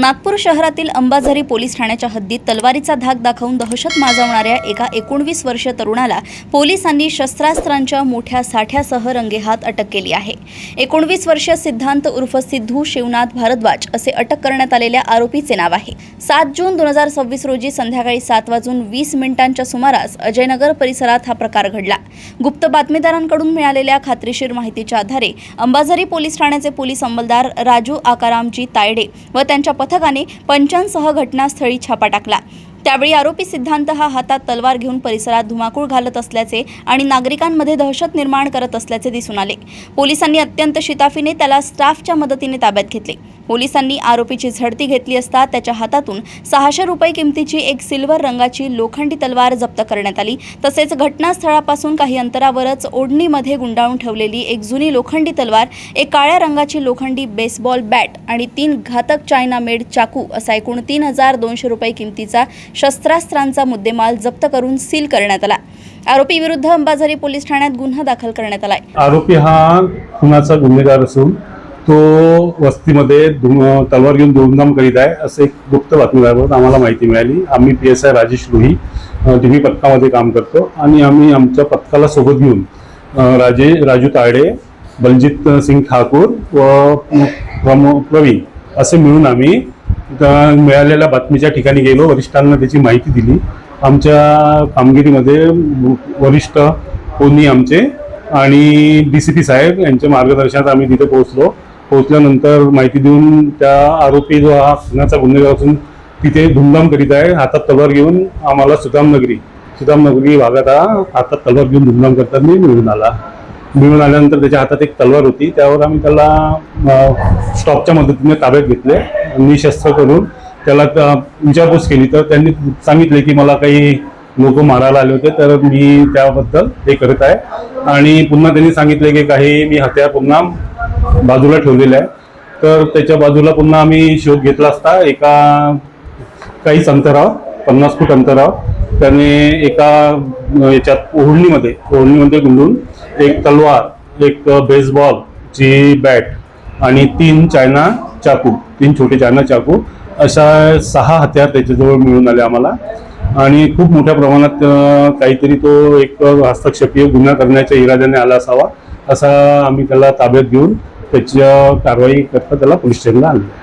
नागपूर शहरातील अंबाझरी पोलीस ठाण्याच्या हद्दीत तलवारीचा धाक दाखवून दहशत माजवणाऱ्या एका 19 वर्षीय तरुणाला पोलिसांनी शस्त्रास्त्रांच्या मोठ्या साठ्यासह रंगेहात अटक केली आहे। 19 वर्षीय सिद्धांत उर्फ सिद्धू शिवनाथ भारद्वाज असे अटक करण्यात आलेल्या आरोपीचे नाव आहे। 7 जून 2026 रोजी संध्याकाळी 7:20 सुमारास अजयनगर परिसरात हा प्रकार घडला। गुप्त बातमीदारांकडून मिळालेल्या खात्रीशीर माहितीच्या आधारे अंबाझरी पोलीस ठाण्याचे पोलीस अंमलदार राजू आकारामजी तायडे व त्यांच्या पथकाने पंचांसह घटनास्थळी छापा टाकला। त्यावेळी आरोपी सिद्धांत हा हातात तलवार घेऊन परिसरात धुमाकूळ घालत असल्याचे आणि नागरिकांमध्ये दहशत निर्माण करत असल्याचे दिसून आले। पोलिसांनी अत्यंत शिताफीने त्याला स्टाफच्या मदतीने ताब्यात घेतले। पोलिसांनी आरोपीची झडती घेतली असता त्याच्या हातातून 600 रुपये किमतीची एक सिल्वर रंगाची लोखंडी तलवार जप्त करण्यात आली। तसेच घटनास्थळापासून काही अंतरावरच ओढणीमध्ये गुंडाळून ठेवलेली एक जुनी लोखंडी तलवार, एक काळ्या रंगाची लोखंडी बेसबॉल बॅट आणि 3 घातक चायना मेड चाकू असा एकूण 3200 रुपये किमतीचा शस्त्रास्त्रांचा मुद्देमाल जप्त करून सील करण्यात आला। आरोपी विरुद्ध अंबाझरी पोलीस ठाण्यात गुन्हा दाखल करण्यात आलाय। आरोपी हा खुनाचा गुन्हेगार असून तो वस्तीमध्ये तलवार घेऊन धुमधाम करीत आहे असे एक गुप्त बातमीदाराकडून आम्हाला माहिती मिळाली। आम्ही PSI राजेश रुही टीव्ही पथकामध्ये काम करतो आणि आम्ही आमच्या पथकाला सोबत घेऊन राजू तायडे, बलजीत सिंग ठाकूर व प्रवीण असे मिळून आम्ही मिळालेल्या बातमीच्या ठिकाणी गेलो। वरिष्ठांना त्याची माहिती दिली। आमच्या कामगिरीमध्ये वरिष्ठ कोणी आमचे आणि DCP साहेब यांच्या मार्गदर्शनात आम्ही तिथे पोहोचल्यानंतर माहिती देऊन त्या आरोपी जो हा खुनाचा गुन्हेगार असून तिथे धुमधाम करीत आहे हातात तलवार घेऊन आम्हाला सुदामनगरी भागात हातात तलवार घेऊन धुमधाम करताना मिळून आल्यानंतर त्याच्या हातात एक तलवार होती। त्यावर आम्ही त्याला स्टॉपच्या मदतीने ताब्यात घेतले। निशस्त्र करून त्याला विचारपूस केली तर त्यांनी सांगितले की मला काही लोक मारायला आले होते तर मी त्याबद्दल हे करत आहे आणि पुन्हा त्यांनी सांगितले की काही मी हत्यार पुन्हा बाजूला ठेवलेलं आहे। तर त्याच्या बाजूला पुन्हा आम्ही शोध घेतला असता काहीच अंतरावर 50 फूट अंतरावर त्याने एका याच्यात ओढणीमध्ये गुंडून एक तलवार, एक बेसबॉलची बॅट आणि 3 छोटे चायना चाकू अशा 6 हत्यार त्याच्याजवळ मिळून आले आम्हाला। आणि खूप मोठ्या प्रमाणात काहीतरी तो एक हस्तक्षेपीय गुन्हा करण्याच्या इराद्याने आला असावा असा आम्ही त्याला ताब्यात घेऊन त्याच्या कारवाई करता त्याला पोलीस स्टेशनला आणले।